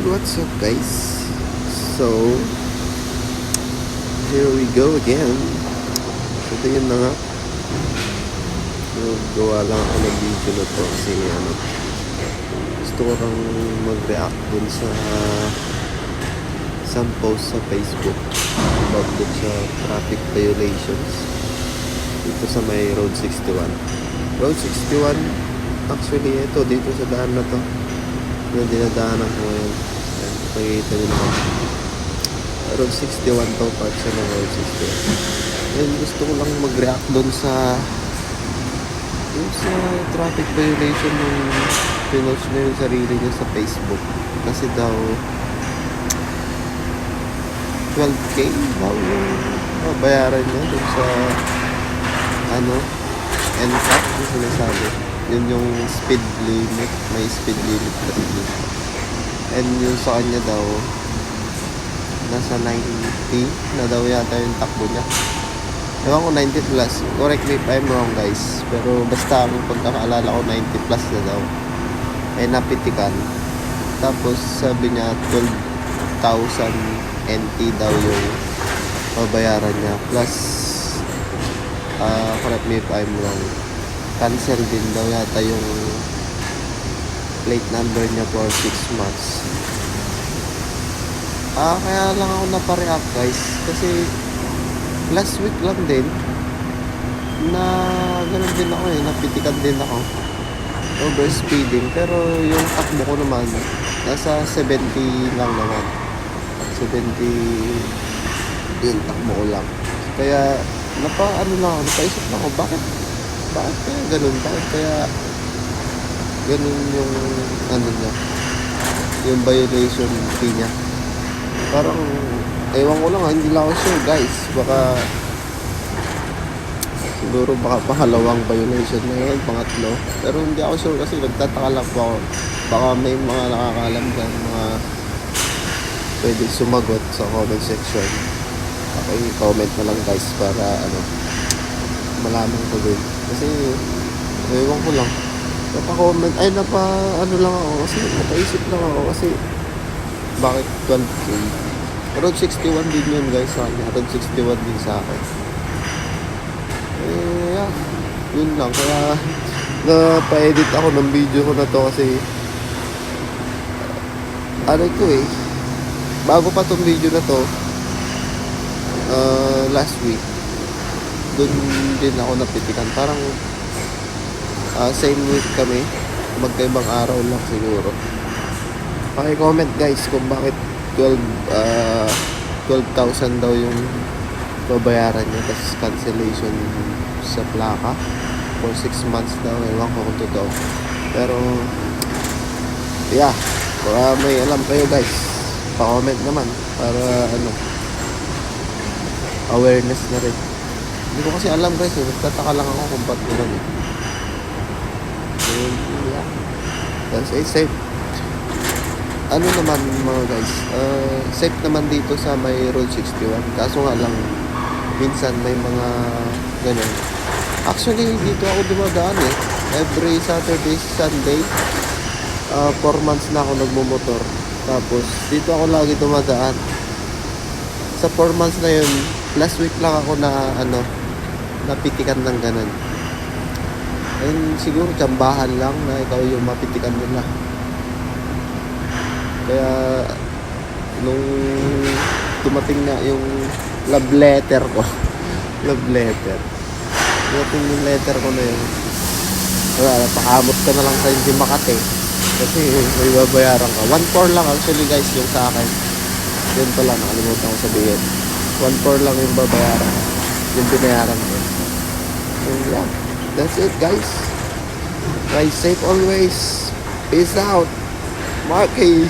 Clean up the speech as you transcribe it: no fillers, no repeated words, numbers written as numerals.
what's up guys? So, here we go again. So, ito yun na nga. So, gawa lang ako ng video na to kasi gusto ko lang mag-react dun sa some post sa Facebook about dun sa traffic violations dito sa may Road 61. Road 61, actually ito dito sa daan na to na dinadaanan ko ngayon. Ayan, pakikita nyo naman. Road 61 to, part siya ng Road 61. And gusto ko lang mag-react doon sa traffic violation ng pinost na yung sarili niya sa Facebook. Kasi daw 12K daw yung bayaran niya doon sa NCAP yung sinasabi. Yun yung speed limit. May speed limit kasi dito. And yung sa kanya daw nasa 90 na daw yata yung takbo niya. Ewan ko 90 plus. Correct me if I'm wrong guys. Pero basta ang pagkakaalala ko 90 plus na daw. Ay napitikan. Tapos sabi niya 12,000 NT daw yung babayaran niya. Plus correct me if I'm wrong, cancel din daw yata yung plate number niya for 6 months. Kaya lang ako napareact guys kasi last week lang din na ganun din ako napitikan din ako over speeding, pero yung takbo ko naman nasa 70 lang naman, 70 yung takbo ko lang. Kaya napaisip na ako, bakit kaya ganun? Bakit kaya ganun yung niya, yung violation fee niya? Parang ewan ko lang hindi lang ako sure guys, siguro pangalawang violation na yun, pangatlo, pero hindi ako sure kasi nagtataka lang po ako. Baka may mga nakakalam dyan, mga pwede sumagot sa comment section. Okay, comment na lang guys para malaman ko din. Kasi ewan ko lang, napa-comment lang ako kasi napaisip lang ako kasi bakit 12K? Road 61 din yun guys sa kanya. Road 61 din sa akin. Yeah, yun lang. Kaya napa-edit ako ng video ko na to kasi bago pa tong video na to, last week dun din ako napitikan. Parang same week kami, magkaibang araw lang siguro. Paki-comment guys kung bakit 12,000 daw yung babayaran niya, tapos cancellation sa plaka for 6 months daw. Ewan ko kung totoo, pero yeah, baka may alam kayo guys, pa-comment naman para awareness na rin. Hindi ko kasi alam guys, nagtataka lang ako kung ba't gano'n yeah, that's it. Safe naman mga guys, safe naman dito sa may Road 61. Kaso nga lang minsan may mga ganun. Actually dito ako dumadaan every Saturday, Sunday. 4 months na ako nagmumotor, tapos dito ako lagi dumadaan. Sa 4 months na yun, last week lang ako na napitikan ng ganun. And siguro tsambahan lang na ikaw yung mapitikan nila. Kaya nung dumating na yung love letter ko dumating yung letter ko na yun, wala, pakamot ka na lang sa hindi Makati kasi may babayaran ka. 1/4 lang actually guys yung sa akin. Yun pala, nakalimutan ko sabihin, 1/4 lang yung babayaran, yung binayaran ko. So yeah, that's it guys. Ride safe always. Peace out. Marky.